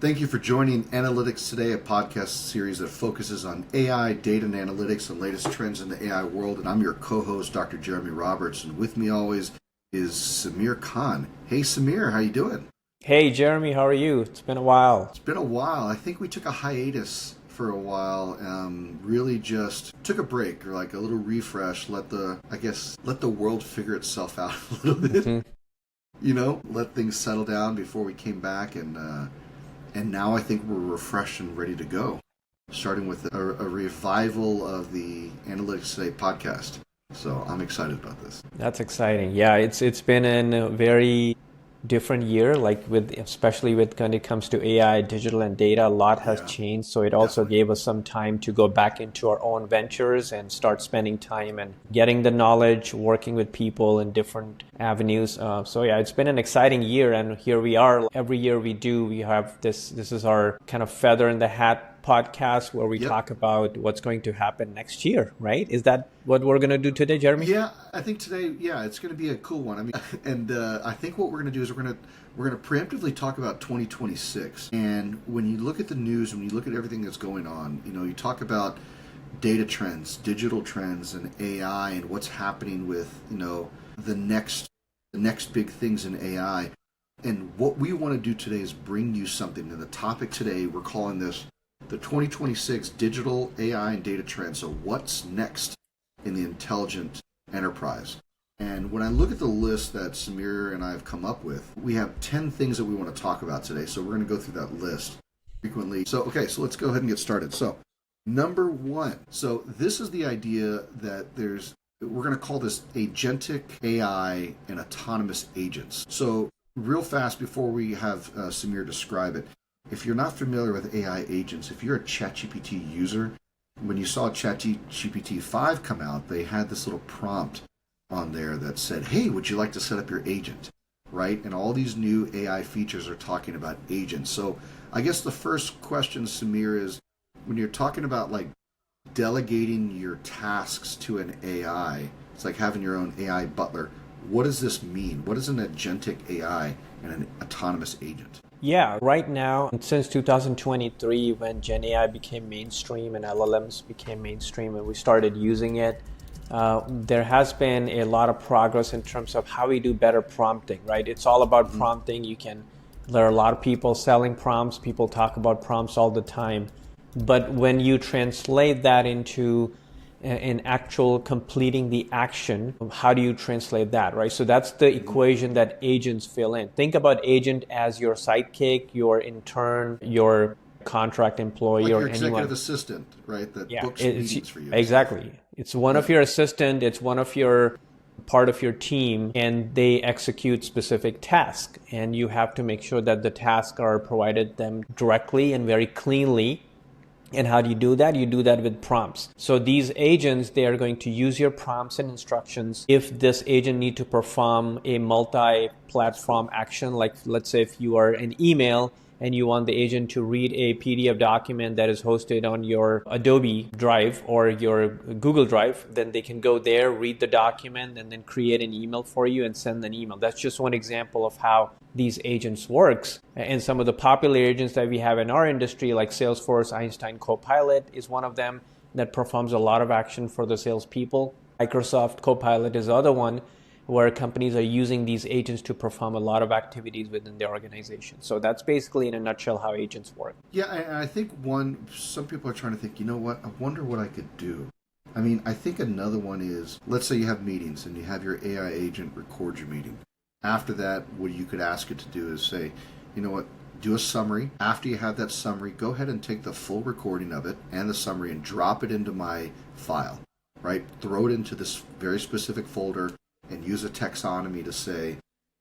Thank you for joining Analytics Today, a podcast series that focuses on AI, data and analytics, and latest trends in the AI world. And I'm your co-host, Dr. Jeremy Roberts. And with me always is Samir Khan. Hey, Samir, how you doing? Hey, Jeremy, how are you? It's been a while. It's been a while. I think we took a hiatus for a while. Really just took a break, or like a little refresh. Let the world figure itself out a little bit. Mm-hmm. Let things settle down before we came back, and now I think we're refreshed and ready to go, starting with a revival of the Analytics Today podcast. So I'm excited about this. That's exciting. Yeah, it's been a very different year, especially when it comes to AI, digital and data. A lot has changed. So it also Definitely gave us some time to go back into our own ventures and start spending time and getting the knowledge, working with people in different avenues. It's been an exciting year, and here we are. Every year we have this is our kind of feather in the hat podcast where we talk about what's going to happen next year, right? Is that what we're going to do today, Jeremy? Yeah, I think today, it's going to be a cool one. I mean, and I think what we're going to do is we're going to preemptively talk about 2026. And when you look at the news, when you look at everything that's going on, you talk about data trends, digital trends, and AI, and what's happening with the next big things in AI. And what we want to do today is bring you something. And the topic today, we're calling this the 2026 Digital AI and Data Trends. So what's next in the intelligent enterprise? And when I look at the list that Samir and I have come up with, we have 10 things that we want to talk about today. So we're going to go through that list frequently. So let's go ahead and get started. So number one. So this is the idea that we're going to call this agentic AI and autonomous agents. So real fast before we have Samir describe it, if you're not familiar with AI agents, if you're a ChatGPT user, when you saw ChatGPT 5 come out, they had this little prompt on there that said, hey, would you like to set up your agent? Right? And all these new AI features are talking about agents. So I guess the first question, Samir, is when you're talking about like delegating your tasks to an AI, it's like having your own AI butler. What does this mean? What is an agentic AI and an autonomous agent? Yeah, right now, since 2023, when Gen AI became mainstream and LLMs became mainstream and we started using it, there has been a lot of progress in terms of how we do better prompting, right? It's all about prompting. There are a lot of people selling prompts. People talk about prompts all the time. But when you translate that into an actual completing the action, how do you translate that, right? So that's the equation that agents fill in. Think about agent as your sidekick, your intern, your contract employee, like or your executive anyone. assistant, right? That books meetings for you. Exactly. It's one of your assistant. It's one of your part of your team, and they execute specific tasks. And you have to make sure that the tasks are provided them directly and very cleanly. And how do you do that? You do that with prompts. So these agents, they are going to use your prompts and instructions. If this agent need to perform a multi-platform action, like let's say if you are an email and you want the agent to read a PDF document that is hosted on your Adobe Drive or your Google Drive, then they can go there, read the document, and then create an email for you and send an email. That's just one example of how these agents works. And some of the popular agents that we have in our industry, like Salesforce Einstein Copilot is one of them that performs a lot of action for the salespeople. Microsoft Copilot is the other one, where companies are using these agents to perform a lot of activities within their organization. So that's basically in a nutshell how agents work. Yeah, and I think some people are trying to think, I wonder what I could do. I mean, I think another one is, let's say you have meetings and you have your AI agent record your meeting. After that, what you could ask it to do is say, do a summary. After you have that summary, go ahead and take the full recording of it and the summary and drop it into my file, right? Throw it into this very specific folder and use a taxonomy to say,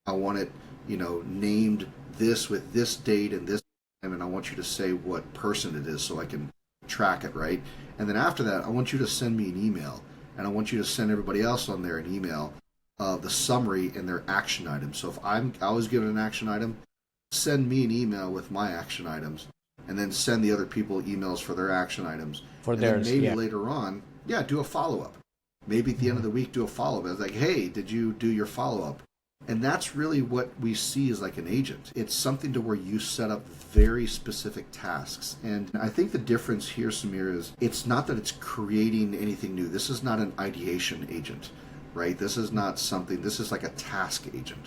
I want it, named this with this date and this time, and I want you to say what person it is so I can track it, right? And then after that, I want you to send me an email, and I want you to send everybody else on there an email of the summary and their action items. So if I was given an action item, send me an email with my action items, and then send the other people emails for their action items. For theirs, then maybe later on, do a follow-up. Maybe at the end of the week, do a follow-up. It's like, hey, did you do your follow-up? And that's really what we see as like an agent. It's something to where you set up very specific tasks. And I think the difference here, Samir, is it's not that it's creating anything new. This is not an ideation agent, right? This is not something, this is like a task agent.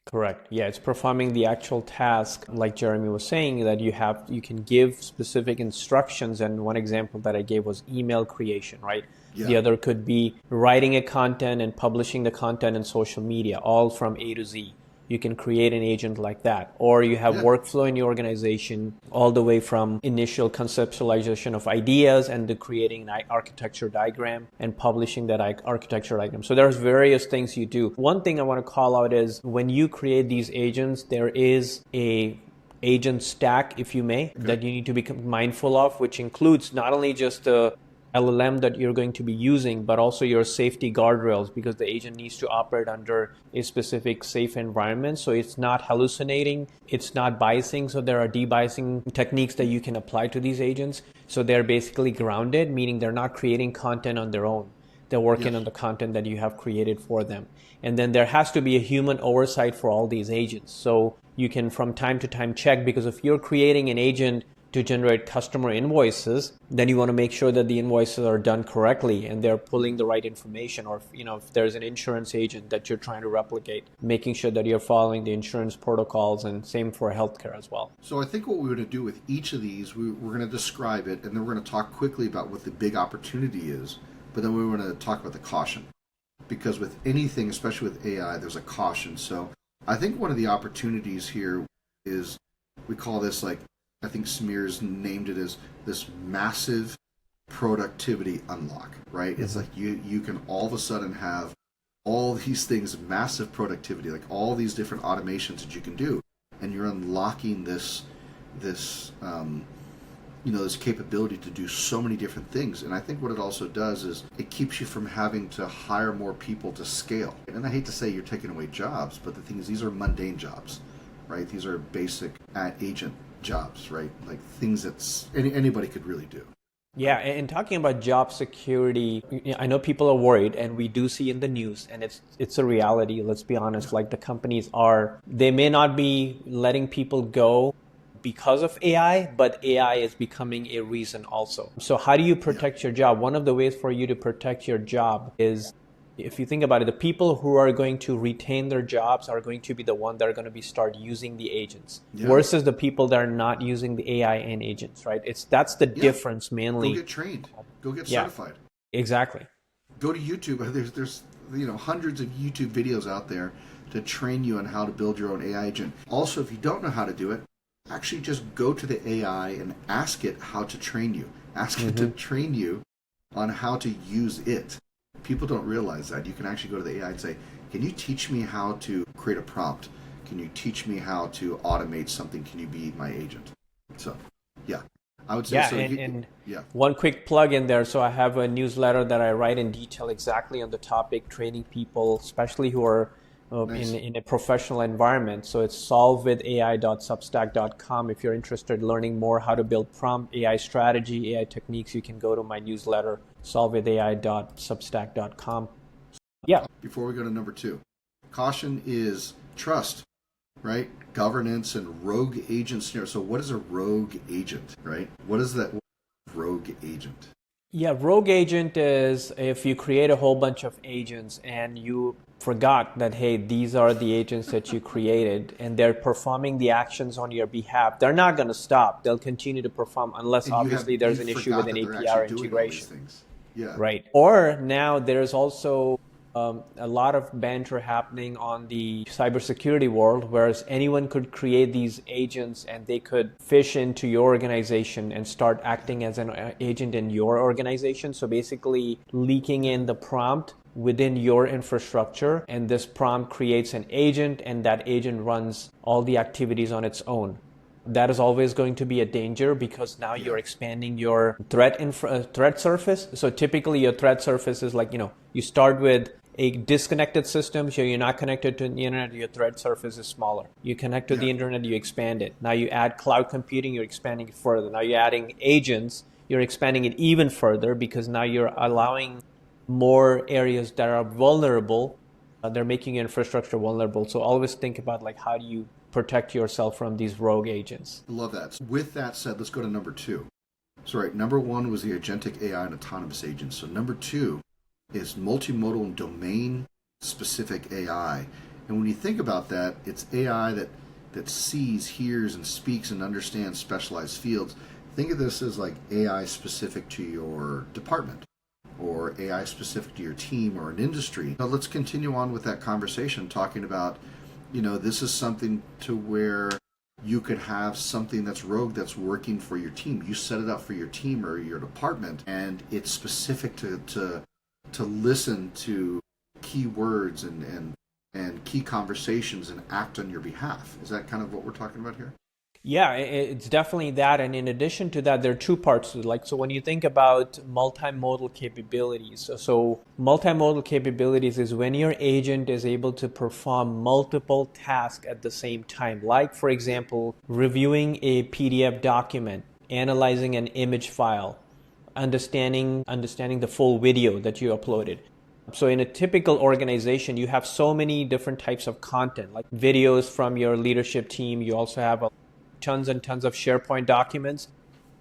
Correct. Yeah, it's performing the actual task, like Jeremy was saying, that you can give specific instructions. And one example that I gave was email creation, right? Yeah. The other could be writing a content and publishing the content in social media, all from A to Z. You can create an agent like that. Or you have workflow in your organization all the way from initial conceptualization of ideas and to creating an architecture diagram and publishing that architecture diagram. So there's various things you do. One thing I want to call out is when you create these agents, there is a agent stack, if you may, that you need to be mindful of, which includes not only just the LLM that you're going to be using, but also your safety guardrails, because the agent needs to operate under a specific safe environment. So it's not hallucinating, it's not biasing. So there are debiasing techniques that you can apply to these agents. So they're basically grounded, meaning they're not creating content on their own. They're working on the content that you have created for them. And then there has to be a human oversight for all these agents. So you can from time to time check, because if you're creating an agent to generate customer invoices, then you want to make sure that the invoices are done correctly and they're pulling the right information. Or if there's an insurance agent that you're trying to replicate, making sure that you're following the insurance protocols, and same for healthcare as well. So I think what we're going to do with each of these, we're going to describe it, and then we're going to talk quickly about what the big opportunity is, but then we're going to talk about the caution. Because with anything, especially with AI, there's a caution. So I think one of the opportunities here is, we call this, like, I think Samir's named it as this massive productivity unlock, right? It's like you can all of a sudden have all these things, massive productivity, like all these different automations that you can do, and you're unlocking this capability to do so many different things. And I think what it also does is it keeps you from having to hire more people to scale. And I hate to say you're taking away jobs, but the thing is, these are mundane jobs, right? These are basic agent jobs, right? Like things that anybody could really do. Yeah, and talking about job security, I know people are worried, and we do see in the news, and it's a reality. Let's be honest, like the companies they may not be letting people go because of AI, but AI is becoming a reason also. So how do you protect your job? One of the ways for you to protect your job is, if you think about it, the people who are going to retain their jobs are going to be the ones that are going to start using the agents versus the people that are not using the AI and agents, right? That's the difference mainly. Go get trained. Go get certified. Exactly. Go to YouTube. There's hundreds of YouTube videos out there to train you on how to build your own AI agent. Also, if you don't know how to do it, actually just go to the AI and ask it how to train you. Ask it to train you on how to use it. People don't realize that. You can actually go to the AI and say, can you teach me how to create a prompt? Can you teach me how to automate something? Can you be my agent? So, I would say one quick plug in there. So I have a newsletter that I write in detail exactly on the topic, training people, especially who are in a professional environment. So it's solvewithai.substack.com. If you're interested in learning more how to build prompt AI strategy, AI techniques, you can go to my newsletter, solvewithai.substack.com. Yeah. Before we go to number 2, caution is trust, right? Governance and rogue agent scenario. So what is a rogue agent, right? What is that rogue agent? Yeah, rogue agent is if you create a whole bunch of agents and you forgot that, hey, these are the agents that you created and they're performing the actions on your behalf. They're not going to stop. They'll continue to perform unless obviously there's an issue with an API integration. Yeah. Right. Or now there's also a lot of banter happening on the cybersecurity world, whereas anyone could create these agents and they could fish into your organization and start acting as an agent in your organization. So basically leaking in the prompt within your infrastructure, and this prompt creates an agent and that agent runs all the activities on its own. That is always going to be a danger because now you're expanding your threat surface. So typically your threat surface is like, you start with a disconnected system, so you're not connected to the internet, your threat surface is smaller. You connect to the internet, you expand it. Now you add cloud computing, you're expanding it further. Now you're adding agents, you're expanding it even further because now you're allowing more areas that are vulnerable they're making your infrastructure vulnerable. So always think about like how do you protect yourself from these rogue agents. I love that. With that said, let's go to number 2. So right, number 1 was the agentic AI and autonomous agents. So number 2 is multimodal and domain specific AI. And when you think about that, it's AI that sees, hears, and speaks and understands specialized fields. Think of this as like AI specific to your department or AI specific to your team or an industry. Now let's continue on with that conversation talking about, this is something to where you could have something that's rogue that's working for your team. You set it up for your team or your department, and it's specific to listen to key words and key conversations and act on your behalf. Is that kind of what we're talking about here? Yeah, it's definitely that. And in addition to that, there are two parts to it. So when you think about multimodal capabilities, so multimodal capabilities is when your agent is able to perform multiple tasks at the same time. Like, for example, reviewing a PDF document, analyzing an image file, understanding the full video that you uploaded. So in a typical organization, you have so many different types of content, like videos from your leadership team. You also have tons and tons of SharePoint documents,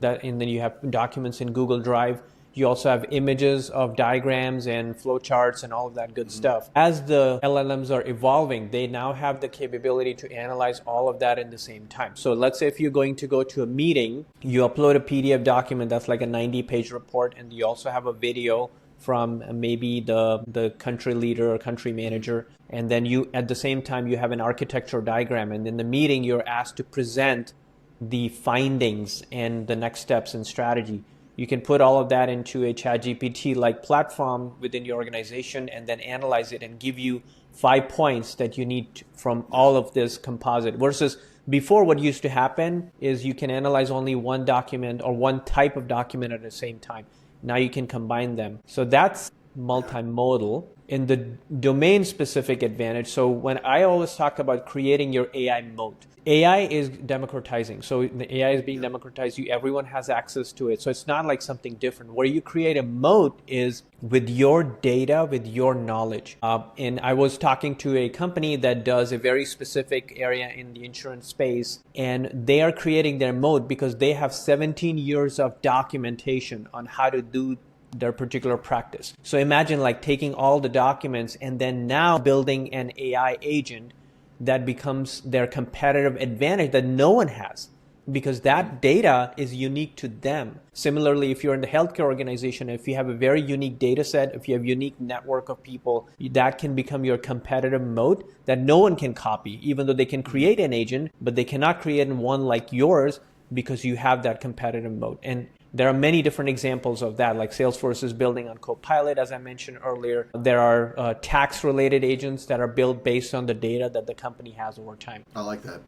and then you have documents in Google Drive. You also have images of diagrams and flowcharts and all of that good stuff. As the LLMs are evolving, they now have the capability to analyze all of that in the same time. So let's say if you're going to go to a meeting, you upload a PDF document that's like a 90-page report, and you also have a video from maybe the country leader or country manager. And then you, at the same time, you have an architectural diagram. And in the meeting, you're asked to present the findings and the next steps and strategy. You can put all of that into a ChatGPT-like platform within your organization and then analyze it and give you 5 points that you need from all of this composite. Versus before, what used to happen is you can analyze only one document or one type of document at the same time. Now you can combine them. So that's multimodal. In the domain-specific advantage, so when I always talk about creating your AI moat, AI is democratizing. So the AI is being democratized. Everyone has access to it. So it's not like something different. Where you create a moat is with your data, with your knowledge. And I was talking to a company that does a very specific area in the insurance space, and they are creating their moat because they have 17 years of documentation on how to do their particular practice. So imagine like taking all the documents and then now building an AI agent that becomes their competitive advantage that no one has, because that data is unique to them. Similarly, if you're in the healthcare organization, if you have a very unique data set, if you have a unique network of people, that can become your competitive moat that no one can copy, even though they can create an agent, but they cannot create one like yours because you have that competitive moat. And there are many different examples of that, like Salesforce is building on Copilot, as I mentioned earlier. There are tax-related agents that are built based on the data that the company has over time. I like that.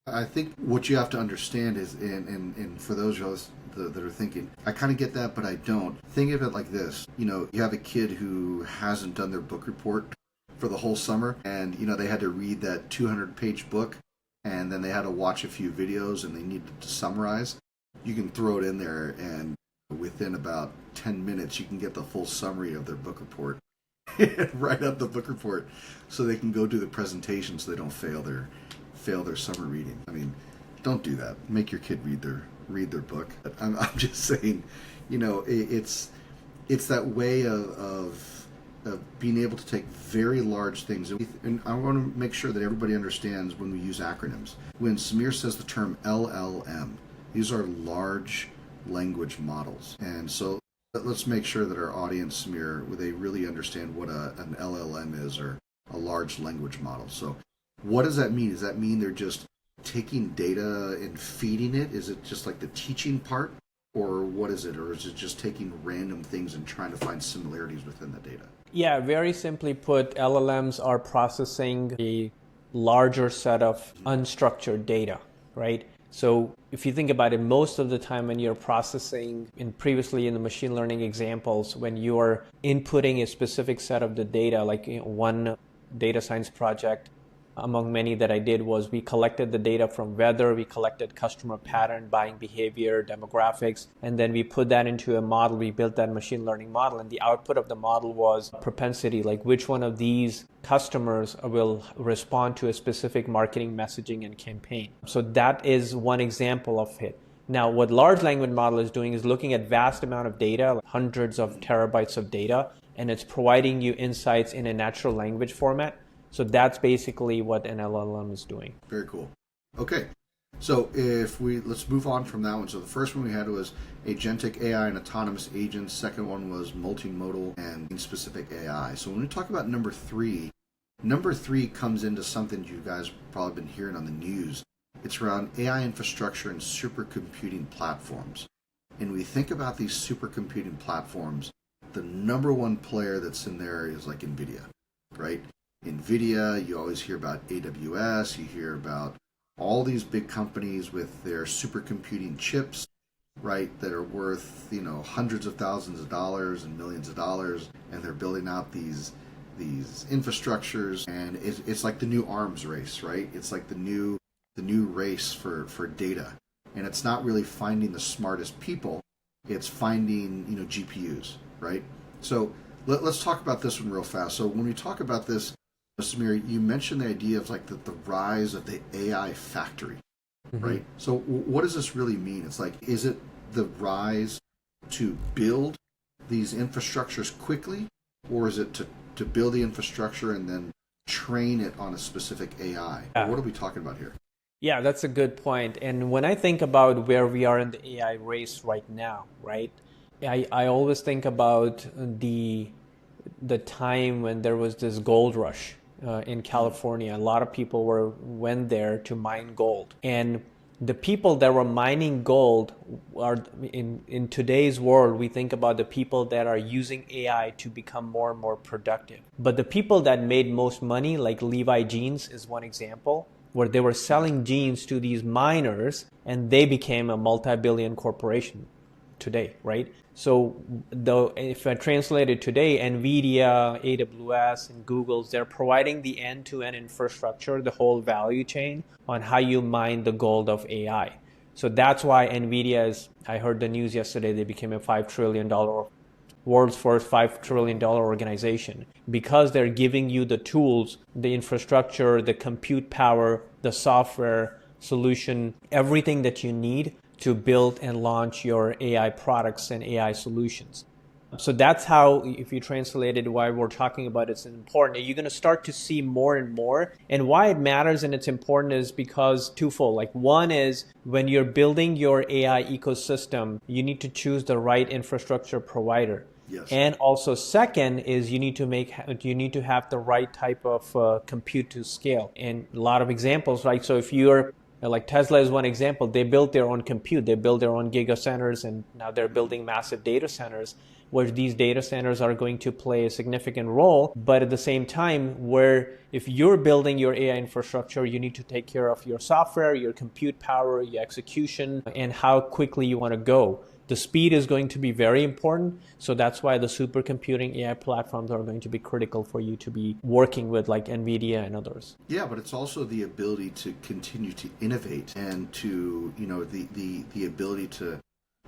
I think what you have to understand is, and for those of us that are thinking, I kind of get that, but I don't. Think of it like this. You have a kid who hasn't done their book report for the whole summer, and, they had to read that 200-page book, and then they had to watch a few videos, and they needed to summarize. You can throw it in there, and within about 10 minutes, you can get the full summary of their book report. Write up the book report so they can go do the presentation so they don't fail their summer reading. I mean, don't do that. Make your kid read their book. I'm just saying, it's that way of being able to take very large things. And I want to make sure that everybody understands when we use acronyms. When Samir says the term LLM, these are large language models. And so let's make sure that our audience, Samir, they really understand what an LLM is, or a large language model. So what does that mean? Does that mean they're just taking data and feeding it? Is it just like the teaching part? Or what is it? Or is it just taking random things and trying to find similarities within the data? Yeah, very simply put, LLMs are processing a larger set of unstructured data, right? So if you think about it, most of the time when you're processing, previously in the machine learning examples, when you are inputting a specific set of the data, like one data science project among many that I did was we collected the data from weather, we collected customer pattern, buying behavior, demographics, and then we put that into a model. We built that machine learning model, and the output of the model was propensity, like which one of these customers will respond to a specific marketing messaging and campaign. So that is one example of it. Now, what large language model is doing is looking at vast amount of data, like hundreds of terabytes of data, and it's providing you insights in a natural language format. So that's basically what an LLM is doing. Very cool. Okay. So let's move on from that one. So the first one we had was agentic AI and autonomous agents. Second one was multimodal and specific AI. So when we talk about number three comes into something you guys probably been hearing on the news. It's around AI infrastructure and supercomputing platforms. And we think about these supercomputing platforms, the number one player that's in there is like NVIDIA, right? NVIDIA, you always hear about AWS, you hear about all these big companies with their supercomputing chips, right, that are worth, hundreds of thousands of dollars and millions of dollars, and they're building out these infrastructures, and it's like the new arms race, right? It's like the new race for data. And it's not really finding the smartest people, it's finding, GPUs, right? So let's talk about this one real fast. So when we talk about this, Samir, you mentioned the idea of like the rise of the AI factory, right? So what does this really mean? It's like, is it the rise to build these infrastructures quickly, or is it to build the infrastructure and then train it on a specific AI? What are we talking about here? Yeah, that's a good point. And when I think about where we are in the AI race right now, right, I always think about the time when there was this gold rush in California. A lot of people went there to mine gold. And the people that were mining gold are in today's world, we think about the people that are using AI to become more and more productive. But the people that made most money, like Levi Jeans is one example, where they were selling jeans to these miners and they became a multi-billion corporation today, right? So if I translate it today, NVIDIA, AWS, and Google's, they're providing the end-to-end infrastructure, the whole value chain on how you mine the gold of AI. So that's why NVIDIA is, I heard the news yesterday, they became a $5 trillion, world's first $5 trillion organization, because they're giving you the tools, the infrastructure, the compute power, the software solution, everything that you need to build and launch your AI products and AI solutions. So that's how, if you translate it, why we're talking about it's important. You're going to start to see more and more. And why it matters and it's important is because twofold. Like one is when you're building your AI ecosystem, you need to choose the right infrastructure provider. Yes. And also second is you need to have the right type of compute to scale. And a lot of examples, right? So if you're like Tesla is one example, they built their own compute, they built their own giga centers, and now they're building massive data centers, where these data centers are going to play a significant role. But at the same time, where if you're building your AI infrastructure, you need to take care of your software, your compute power, your execution, and how quickly you want to go. The speed is going to be very important. So that's why the supercomputing AI platforms are going to be critical for you to be working with, like NVIDIA and others. Yeah, but it's also the ability to continue to innovate and to, the ability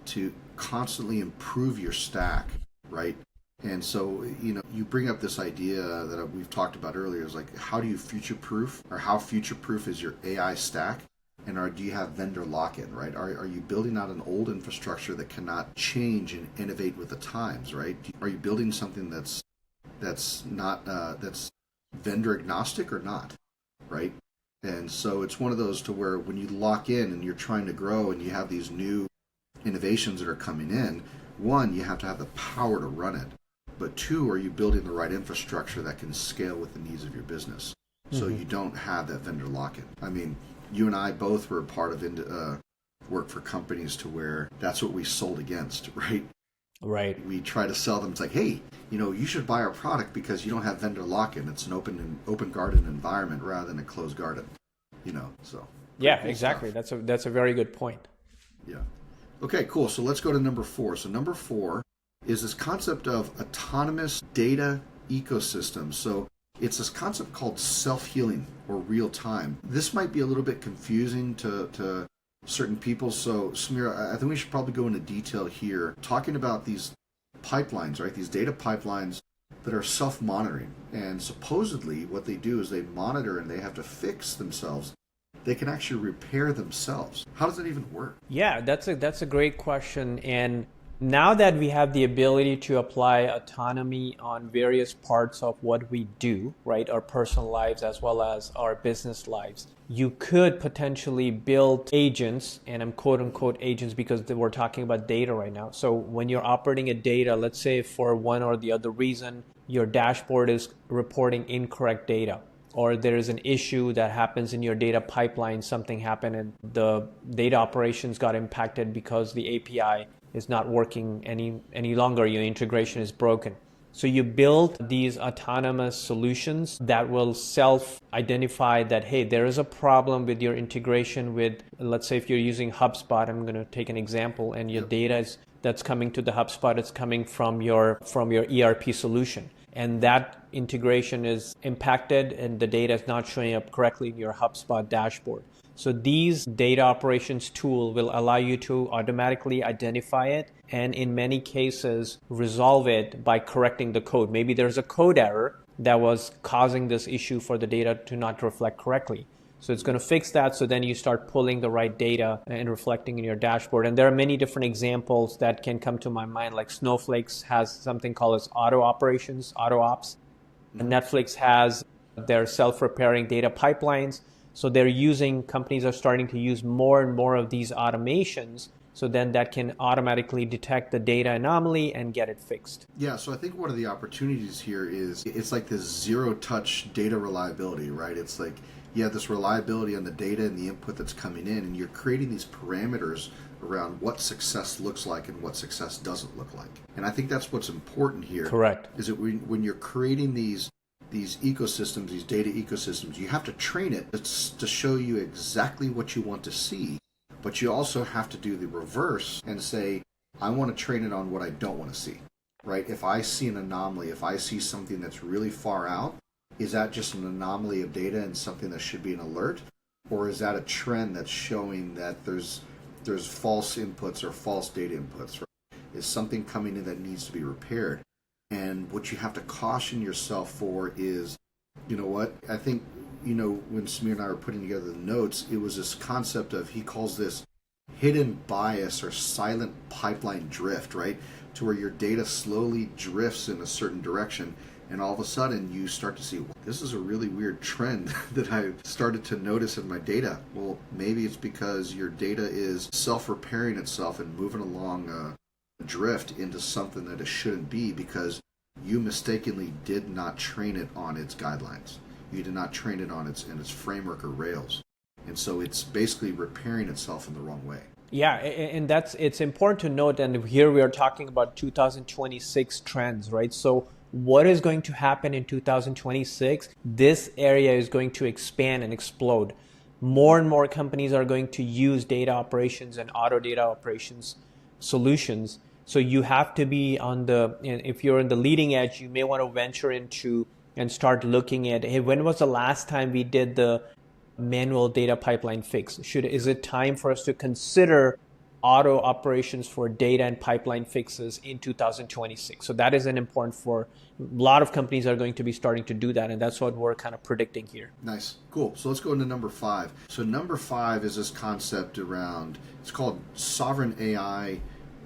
to constantly improve your stack, right? And so, you bring up this idea that we've talked about earlier, is like, how do you future-proof, or how future-proof is your AI stack? And do you have vendor lock-in, right? Are you building out an old infrastructure that cannot change and innovate with the times, right? Are you building something that's not that's vendor agnostic or not, right? And so it's one of those to where when you lock in and you're trying to grow and you have these new innovations that are coming in, one, you have to have the power to run it, but two, are you building the right infrastructure that can scale with the needs of your business? So you don't have that vendor lock-in. I mean, you and I both were part of work for companies to where that's what we sold against, right? Right. We try to sell them. It's like, hey, you should buy our product because you don't have vendor lock-in. It's an open garden environment rather than a closed garden. So. Yeah, cool exactly. Stuff. That's a very good point. Yeah. Okay, cool. So let's go to number 4. So number 4 is this concept of autonomous data ecosystems. So It's this concept called self-healing or real time. This might be a little bit confusing to certain people. So, Samir, I think we should probably go into detail here, talking about these pipelines, right? These data pipelines that are self-monitoring. And supposedly what they do is they monitor and they have to fix themselves. They can actually repair themselves. How does that even work? Yeah, that's a great question. And now that we have the ability to apply autonomy on various parts of what we do, right, our personal lives as well as our business lives, you could potentially build agents, and I'm quote unquote agents because we're talking about data right now. So when you're operating a data, let's say for one or the other reason, your dashboard is reporting incorrect data, or there is an issue that happens in your data pipeline, something happened and the data operations got impacted because the API is not working any longer, your integration is broken. So you build these autonomous solutions that will self-identify that, hey, there is a problem with your integration with, let's say if you're using HubSpot, I'm going to take an example, and your data that's coming to the HubSpot is coming from your ERP solution. And that integration is impacted and the data is not showing up correctly in your HubSpot dashboard. So these data operations tool will allow you to automatically identify it and in many cases resolve it by correcting the code. Maybe there's a code error that was causing this issue for the data to not reflect correctly. So it's going to fix that. So then you start pulling the right data and reflecting in your dashboard. And there are many different examples that can come to my mind, like Snowflake has something called as auto operations, auto ops. And Netflix has their self-repairing data pipelines. So companies are starting to use more and more of these automations. So then that can automatically detect the data anomaly and get it fixed. Yeah, so I think one of the opportunities here is it's like this zero-touch data reliability, right? It's like you have this reliability on the data and the input that's coming in, and you're creating these parameters around what success looks like and what success doesn't look like. And I think that's what's important here. Correct. Is that when you're creating these ecosystems, these data ecosystems, you have to train it to show you exactly what you want to see. But you also have to do the reverse and say, I want to train it on what I don't want to see, right? If I see an anomaly, if I see something that's really far out, is that just an anomaly of data and something that should be an alert? Or is that a trend that's showing that there's false inputs or false data inputs, right? Is something coming in that needs to be repaired? And what you have to caution yourself for is, you know what, I think, when Samir and I were putting together the notes, it was this concept of, he calls this hidden bias or silent pipeline drift, right? To where your data slowly drifts in a certain direction, and all of a sudden you start to see, well, this is a really weird trend that I started to notice in my data. Well, maybe it's because your data is self-repairing itself and moving along a drift into something that it shouldn't be because you mistakenly did not train it on its guidelines. You did not train it on its framework or rails. And so it's basically repairing itself in the wrong way. Yeah, and it's important to note, and here we are talking about 2026 trends, right? So what is going to happen in 2026? This area is going to expand and explode. More and more companies are going to use data operations and auto data operations solutions. So you have to be if you're in the leading edge, you may want to venture into and start looking at, hey, when was the last time we did the manual data pipeline fix? Is it time for us to consider auto operations for data and pipeline fixes in 2026? So that is an important for a lot of companies are going to be starting to do that, and that's what we're kind of predicting here. Nice, cool. So let's go into number 5. So number 5 is this concept around, it's called sovereign AI,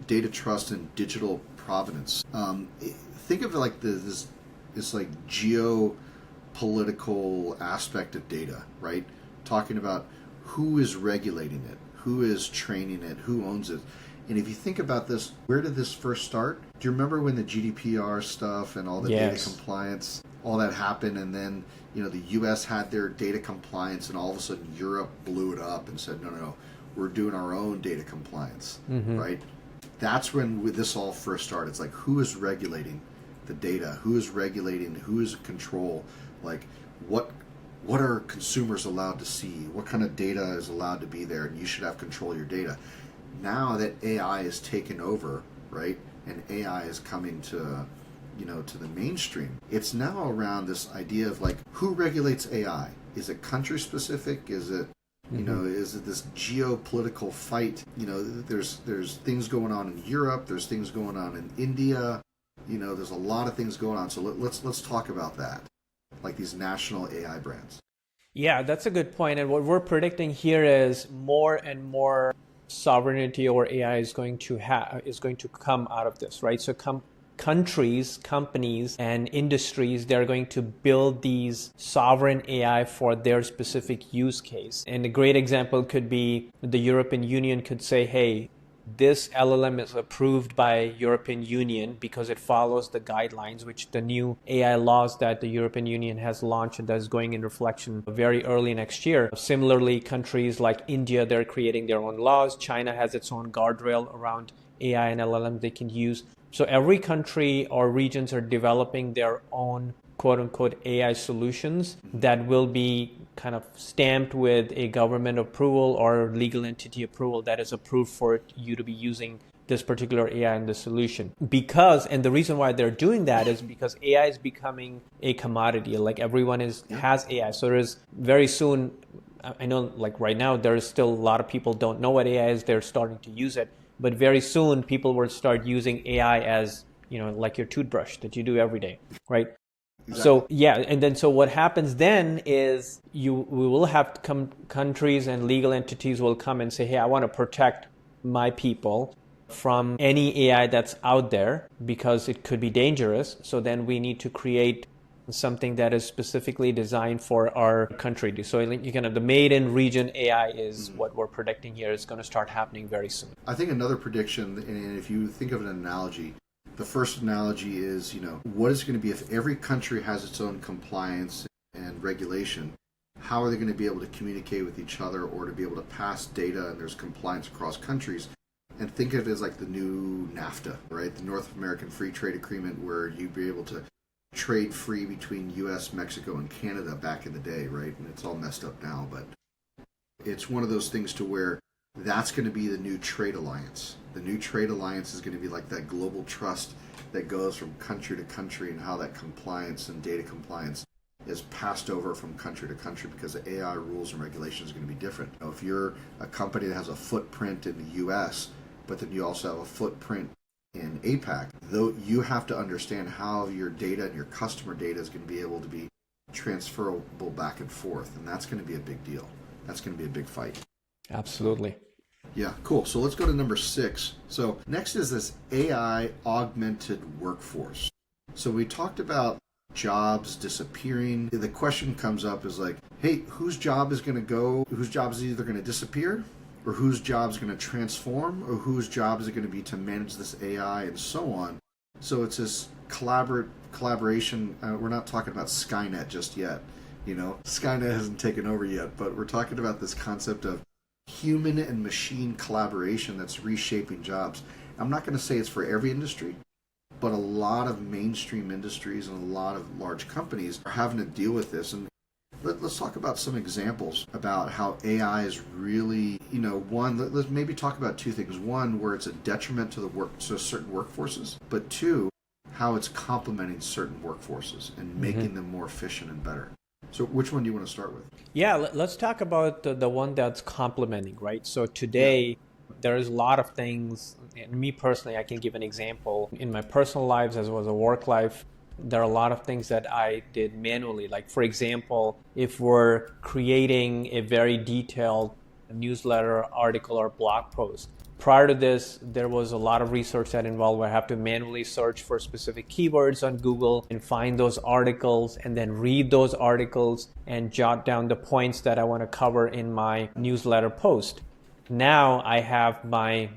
data trust, and digital provenance. Think of it like this like geopolitical aspect of data, right? Talking about who is regulating it, who is training it, who owns it. And if you think about this, where did this first start? Do you remember when the GDPR stuff and all the data compliance, all that happened, and then the US had their data compliance, and all of a sudden Europe blew it up and said, no, we're doing our own data compliance, right? That's when this all first started. It's like, who is regulating the data? Who is regulating? Who is in control? Like, what are consumers allowed to see? What kind of data is allowed to be there? And you should have control of your data. Now that AI is taken over, right, and AI is coming to to the mainstream, it's now around this idea of like, who regulates AI? Is it country specific? Is it is it this geopolitical fight? There's things going on in Europe. There's things going on in India. There's a lot of things going on. So let's talk about that, like these national AI brands. Yeah, that's a good point. And what we're predicting here is more and more sovereignty over AI is going to come out of this, right? So countries, companies, and industries, they're going to build these sovereign AI for their specific use case. And a great example could be the European Union could say, hey, this LLM is approved by European Union because it follows the guidelines, which the new AI laws that the European Union has launched and that is going into reflection very early next year. Similarly, countries like India, they're creating their own laws. China has its own guardrail around AI and LLM they can use. So every country or regions are developing their own quote unquote AI solutions that will be kind of stamped with a government approval or legal entity approval that is approved for you to be using this particular AI in the solution. And the reason why they're doing that is because AI is becoming a commodity. Like everyone has AI. So there's very soon, I know like right now, there's still a lot of people don't know what AI is. They're starting to use it. But very soon people will start using AI as, like your toothbrush that you do every day, right? Exactly. So yeah, and then so what happens then is we will have countries and legal entities will come and say, hey, I want to protect my people from any AI that's out there because it could be dangerous. So then we need to create something that is specifically designed for our country. So the made in region AI is what we're predicting here is going to start happening very soon. I think another prediction, and if you think of an analogy, the first analogy is, what is it going to be if every country has its own compliance and regulation? How are they going to be able to communicate with each other or to be able to pass data and there's compliance across countries? And think of it as like the new NAFTA, right? The North American Free Trade Agreement, where you'd be able to trade free between U.S., Mexico, and Canada back in the day, right? And it's all messed up now, but it's one of those things to where that's going to be the new trade alliance. The new trade alliance is going to be like that global trust that goes from country to country, and how that compliance and data compliance is passed over from country to country because the AI rules and regulations are going to be different. If you're a company that has a footprint in the U.S., but then you also have a footprint in APAC, though, you have to understand how your data and your customer data is going to be able to be transferable back and forth, and that's going to be a big deal. That's going to be a big fight. Absolutely. Yeah, cool. So let's go to number 6. So next is this AI augmented workforce. So we talked about jobs disappearing. The question comes up is like, hey, whose job is going to go? Whose job is either going to disappear, or whose job is going to transform, or whose job is it going to be to manage this AI and so on. So it's this collaboration. We're not talking about Skynet just yet. Skynet hasn't taken over yet, but we're talking about this concept of human and machine collaboration that's reshaping jobs. I'm not going to say it's for every industry, but a lot of mainstream industries and a lot of large companies are having to deal with this. And let's talk about some examples about how AI is really, let's maybe talk about 2 things. One, where it's a detriment to certain workforces, but 2, how it's complementing certain workforces and making them more efficient and better. So which one do you want to start with? Yeah, let's talk about the one that's complementing, right? So today, there's a lot of things, and me personally, I can give an example. In my personal lives as well as a work life, there are a lot of things that I did manually. Like, for example, if we're creating a very detailed newsletter, article, or blog post, prior to this, there was a lot of research that involved where I have to manually search for specific keywords on Google and find those articles and then read those articles and jot down the points that I want to cover in my newsletter post. Now I have I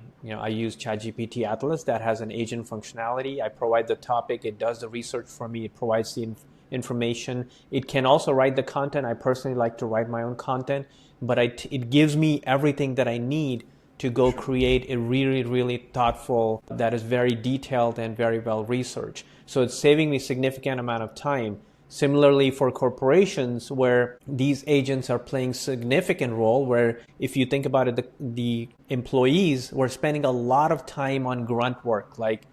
use ChatGPT Atlas that has an agent functionality. I provide the topic, it does the research for me, it provides the information. It can also write the content. I personally like to write my own content, but it gives me everything that I need to go create a really, really thoughtful, that is very detailed and very well researched. So it's saving me a significant amount of time. Similarly for corporations, where these agents are playing significant role, where if you think about it, the employees were spending a lot of time on grunt work, like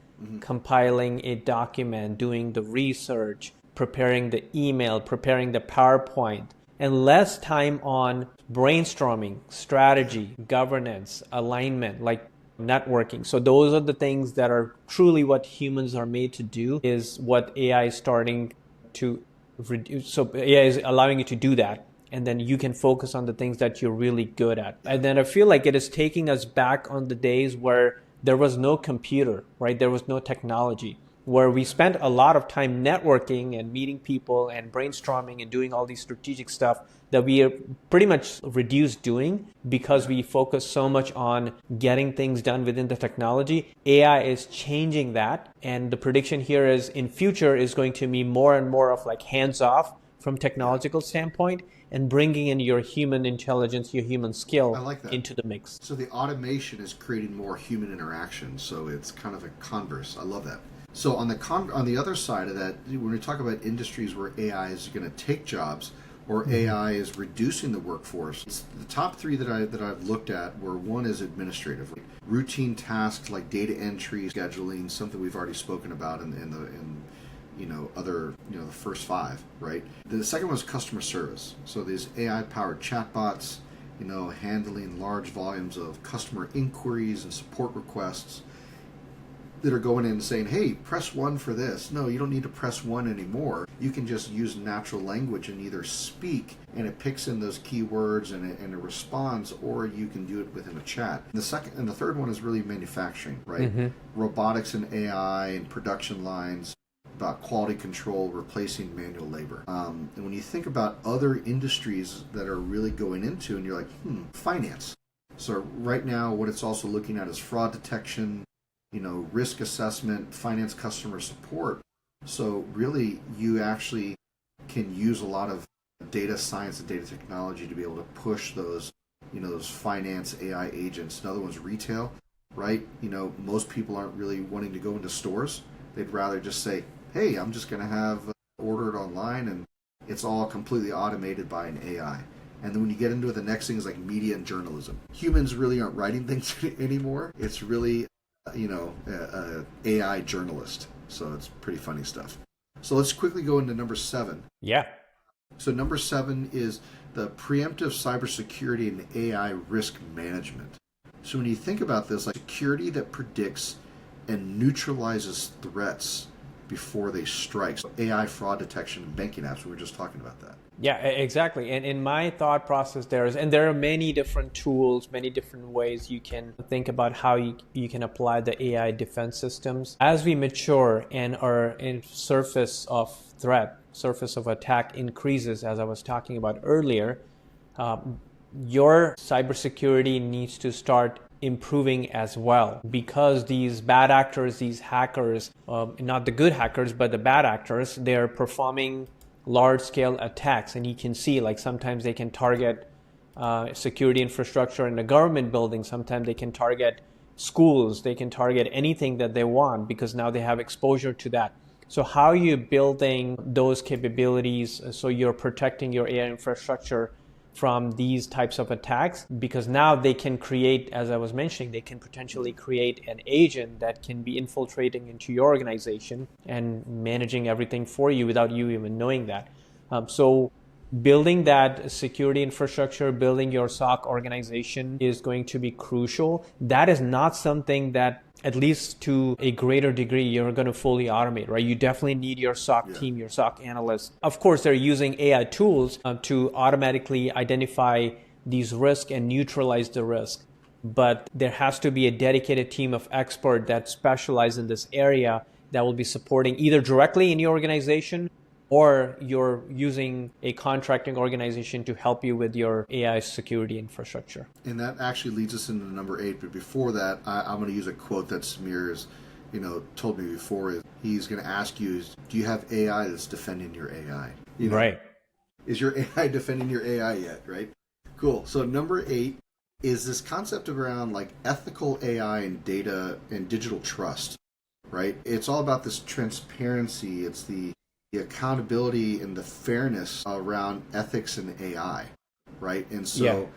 compiling a document, doing the research, preparing the email, preparing the PowerPoint, and less time on brainstorming, strategy, governance, alignment, like networking. So those are the things that are truly what humans are made to do, is what AI is starting to reduce. So AI is allowing you to do that. And then you can focus on the things that you're really good at. And then I feel like it is taking us back on the days where there was no computer, right? There was no technology, where we spent a lot of time networking and meeting people and brainstorming and doing all these strategic stuff that we are pretty much reduced doing because we focus so much on getting things done within the technology. AI is changing that. And the prediction here is in future is going to be more and more of like hands off from technological standpoint, and bringing in your human intelligence, your human skill into the mix. So the automation is creating more human interaction. So it's kind of a converse. I love that. So on the other side of that, when we talk about industries where AI is going to take jobs, or AI is reducing the workforce, the top three that I've looked at were, one is administrative, routine tasks like data entry, scheduling, something we've already spoken about in the first five, right? The second one is customer service. So these AI-powered chatbots, handling large volumes of customer inquiries and support requests that are going in and saying, hey, press 1 for this. No, you don't need to press 1 anymore. You can just use natural language and either speak, and it picks in those keywords and it responds, or you can do it within a chat. And the third one is really manufacturing, right? Robotics and AI and production lines, about quality control, replacing manual labor. And when you think about other industries that are really going into, and you're like, finance. So right now, what it's also looking at is fraud detection, risk assessment, finance customer support. So really, you actually can use a lot of data science and data technology to be able to push those, those finance AI agents. Another one's retail, right? Most people aren't really wanting to go into stores. They'd rather just say, hey, I'm just going to have ordered online, and it's all completely automated by an AI. And then when you get into it, the next thing is like media and journalism. Humans really aren't writing things anymore. It's really, a AI journalist. So it's pretty funny stuff. So let's quickly go into number 7. Yeah. So number 7 is the preemptive cybersecurity and AI risk management. So when you think about this, like security that predicts and neutralizes threats before they strike. So AI fraud detection and banking apps, we were just talking about that. Yeah, exactly. And in my thought process, there are many different tools, many different ways you can think about how you can apply the AI defense systems. As we mature and our surface of threat, surface of attack increases, as I was talking about earlier, your cybersecurity needs to start improving as well, because these bad actors, these hackers, not the good hackers, but the bad actors, they're performing large-scale attacks. And you can see, like, sometimes they can target security infrastructure in a government building. Sometimes they can target schools. They can target anything that they want, because now they have exposure to that. So how are you building those capabilities so you're protecting your AI infrastructure from these types of attacks? Because now they can create, as I was mentioning, they can potentially create an agent that can be infiltrating into your organization and managing everything for you without you even knowing that. So building that security infrastructure, building your SOC organization is going to be crucial. That is not something that, at least to a greater degree, you're going to fully automate, right? You definitely need your SOC team, your SOC analysts. Of course, they're using AI tools to automatically identify these risks and neutralize the risk. But there has to be a dedicated team of experts that specialize in this area that will be supporting either directly in your organization, or you're using a contracting organization to help you with your AI security infrastructure. And that actually leads us into number 8. But before that, I'm going to use a quote that Samir has, told me before. He's going to ask you, do you have AI that's defending your AI? Right. Is your AI defending your AI yet, right? Cool. So number 8 is this concept around like ethical AI and data and digital trust, right? It's all about this transparency. It's the accountability and the fairness around ethics and AI, right? And so,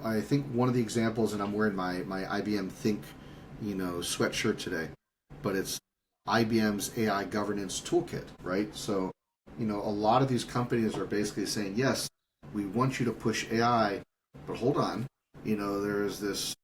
I think one of the examples, and I'm wearing my IBM Think, sweatshirt today. but it's IBM's AI governance toolkit, right? So, a lot of these companies are basically saying, yes, we want you to push AI, but hold on, there's this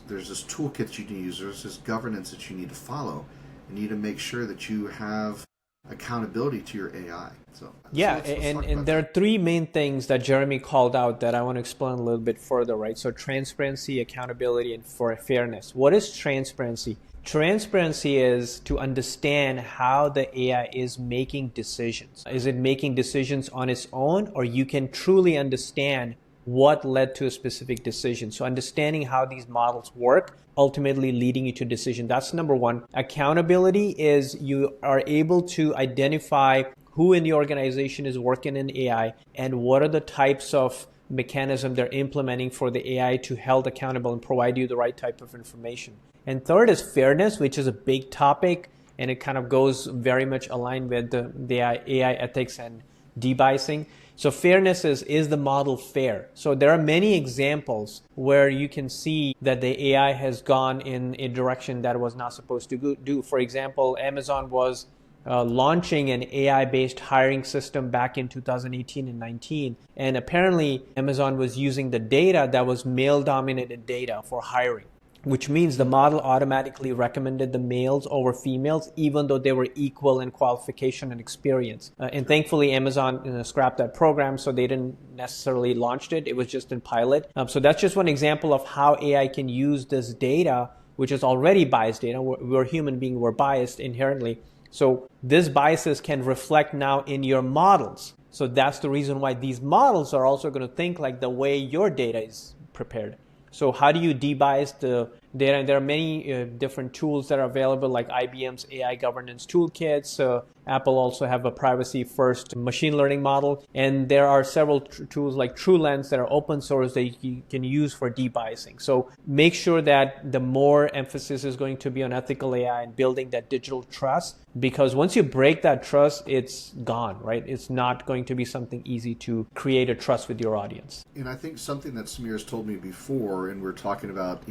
toolkit that you need to use, there's this governance that you need to follow. You need to make sure that you have accountability to your AI. So let's and there are three main things that Jeremy called out that I want to explain a little bit further, right? So transparency, accountability, and for fairness. What is transparency? Transparency is to understand how the AI is making decisions. Is it making decisions on its own, or you can truly understand what led to a specific decision? So understanding how these models work, ultimately leading you to decision. That's number one. Accountability is you are able to identify who in the organization is working in AI and what are the types of mechanism they're implementing for the AI to held accountable and provide you the right type of information. And third is fairness, which is a big topic, and it kind of goes very much aligned with the AI ethics and debiasing. So fairness is the model fair? So there are many examples where you can see that the AI has gone in a direction that it was not supposed to do. For example, Amazon was launching an AI-based hiring system back in 2018 and 19. And apparently Amazon was using the data that was male-dominated data for hiring, which means the model automatically recommended the males over females, even though they were equal in qualification and experience. And thankfully, Amazon scrapped that program, so they didn't necessarily launch it. It was just in pilot. So that's just one example of how AI can use this data, which is already biased data. We're human beings, we're biased inherently. So this biases can reflect now in your models. So that's the reason why these models are also going to think like the way your data is prepared. So how do you debias the data? And there are many different tools that are available, like IBM's AI governance toolkits. Apple also have a privacy first machine learning model. And there are several tools like TrueLens that are open source that you can use for debiasing. So make sure that the more emphasis is going to be on ethical AI and building that digital trust, because once you break that trust, it's gone, right? It's not going to be something easy to create a trust with your audience. And I think something that Samir's told me before, and we're talking about,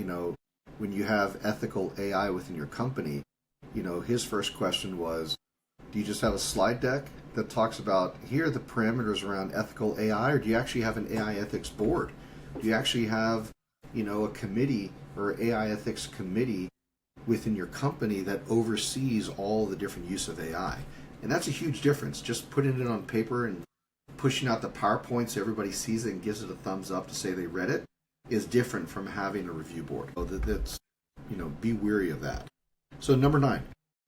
when you have ethical AI within your company, his first question was, do you just have a slide deck that talks about, here are the parameters around ethical AI, or do you actually have an AI ethics board? Do you actually have, a committee or AI ethics committee within your company that oversees all the different use of AI? And that's a huge difference. Just putting it on paper and pushing out the PowerPoint so everybody sees it and gives it a thumbs up to say they read it is different from having a review board. So that's, be wary of that. So number 9.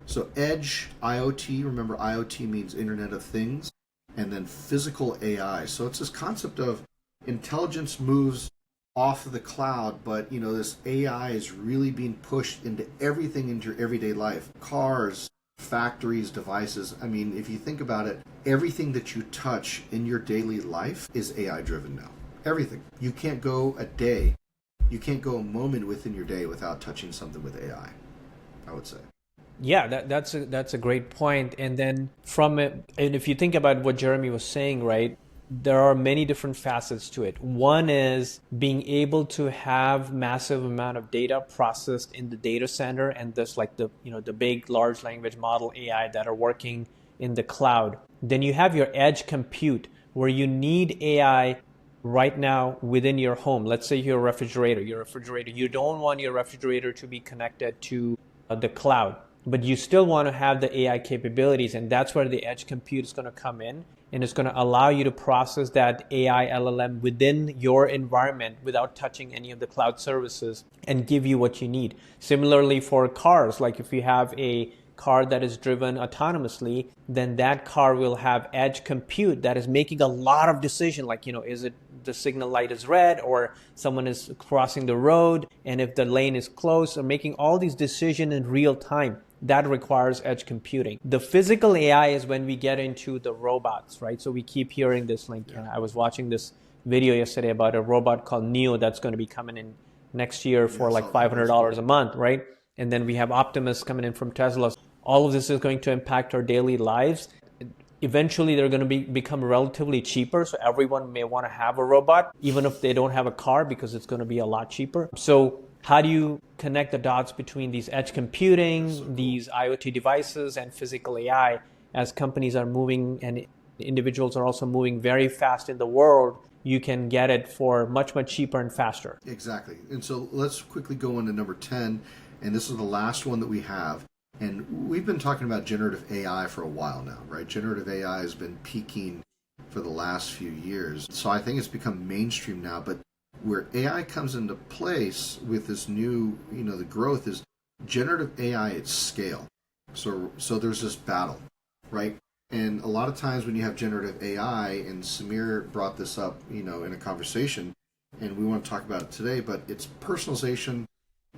So edge IoT, remember IoT means Internet of Things, and then physical AI. So it's this concept of intelligence moves off of the cloud, but this AI is really being pushed into everything into your everyday life. Cars, factories, devices. I mean, if you think about it, everything that you touch in your daily life is AI driven now. Everything. You can't go a moment within your day without touching something with AI, I would say. Yeah, that's a great point. And then from it, and if you think about what Jeremy was saying, right, there are many different facets to it. One is being able to have massive amount of data processed in the data center, and this like the big large language model AI that are working in the cloud. Then you have your edge compute where you need AI right now within your home. Let's say you're a refrigerator. You don't want your refrigerator to be connected to the cloud, but you still want to have the AI capabilities, and that's where the edge compute is going to come in, and it's going to allow you to process that AI LLM within your environment without touching any of the cloud services and give you what you need. Similarly for cars, like if you have a car that is driven autonomously, then that car will have edge compute that is making a lot of decisions, like, is it the signal light is red or someone is crossing the road, and if the lane is closed, or making all these decisions in real time. That requires edge computing. The physical AI is when we get into the robots, right? So we keep hearing this, like, I was watching this video yesterday about a robot called Neo that's going to be coming in next year for like $500 a month, right? And then we have Optimus coming in from Tesla. All of this is going to impact our daily lives. Eventually, they're going to become relatively cheaper, so everyone may want to have a robot, even if they don't have a car, because it's going to be a lot cheaper. So how do you connect the dots between these edge computing, these IoT devices, and physical AI as companies are moving and individuals are also moving very fast in the world? You can get it for much, much cheaper and faster. Exactly. And so let's quickly go into number 10, and this is the last one that we have. And we've been talking about generative AI for a while now, right? Generative AI has been peaking for the last few years. So I think it's become mainstream now, but where AI comes into place with this new, the growth is generative AI at scale. So there's this battle, right? And a lot of times when you have generative AI, and Samir brought this up, in a conversation, and we want to talk about it today, but it's personalization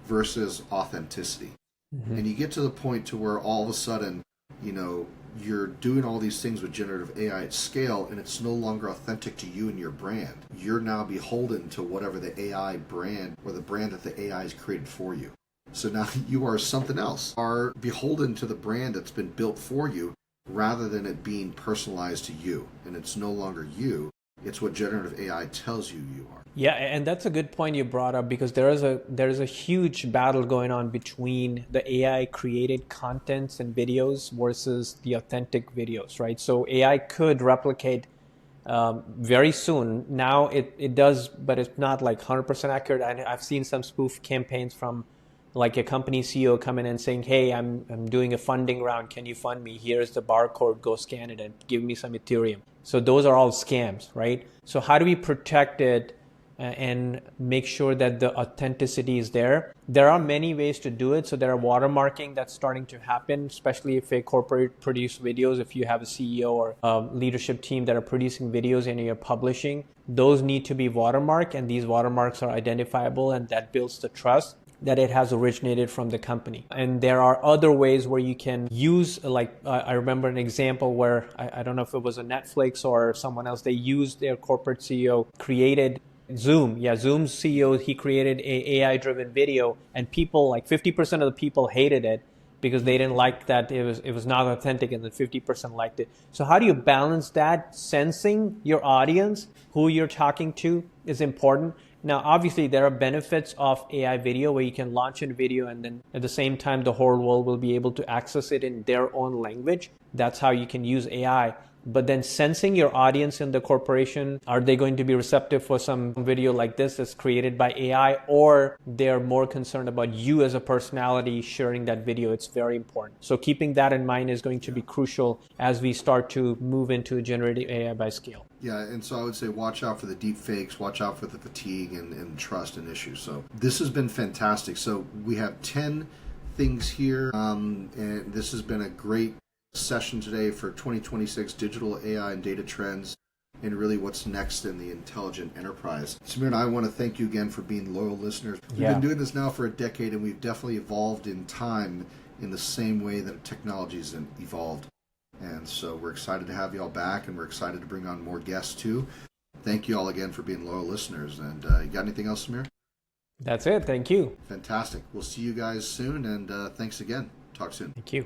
versus authenticity. Mm-hmm. And you get to the point to where all of a sudden, you're doing all these things with generative AI at scale, and it's no longer authentic to you and your brand. You're now beholden to whatever the AI brand or the brand that the AI has created for you. So now you are something else, are beholden to the brand that's been built for you rather than it being personalized to you. And it's no longer you. It's what generative AI tells you you are. Yeah, and that's a good point you brought up, because there is a huge battle going on between the AI created contents and videos versus the authentic videos, right? So AI could replicate very soon. Now it does, but it's not like 100% accurate. I've seen some spoof campaigns from like a company CEO coming in saying, hey, I'm doing a funding round. Can you fund me? Here's the barcode. Go scan it and give me some Ethereum. So those are all scams, right? So how do we protect it and make sure that the authenticity is there? There are many ways to do it. So there are watermarking that's starting to happen, especially if a corporate produce videos. If you have a CEO or a leadership team that are producing videos and you're publishing, those need to be watermarked, and these watermarks are identifiable, and that builds the trust that it has originated from the company. And there are other ways where you can use, like I remember an example where I don't know if it was a Netflix or someone else, they used their corporate CEO, created Zoom's CEO, he created a AI-driven video, and people, like 50% of the people hated it because they didn't like that it was not authentic, and then 50% liked it. So how do you balance that? Sensing your audience, who you're talking to, is important. Now, obviously, there are benefits of AI video where you can launch a video and then at the same time, the whole world will be able to access it in their own language. That's how you can use AI. But then sensing your audience in the corporation, are they going to be receptive for some video like this that's created by AI, or they're more concerned about you as a personality sharing that video? It's very important. So keeping that in mind is going to be crucial as we start to move into generative AI by scale. Yeah, and so I would say watch out for the deep fakes, watch out for the fatigue and trust and issues. So this has been fantastic. So we have 10 things here, and this has been a great session today for 2026 digital AI and data trends, and really what's next in the intelligent enterprise. Samir and I want to thank you again for being loyal listeners. We've been doing this now for a decade, and we've definitely evolved in time in the same way that technology has evolved. And so we're excited to have you all back, and we're excited to bring on more guests too. Thank you all again for being loyal listeners. And you got anything else, Samir? That's it. Thank you. Fantastic. We'll see you guys soon, and thanks again. Talk soon. Thank you.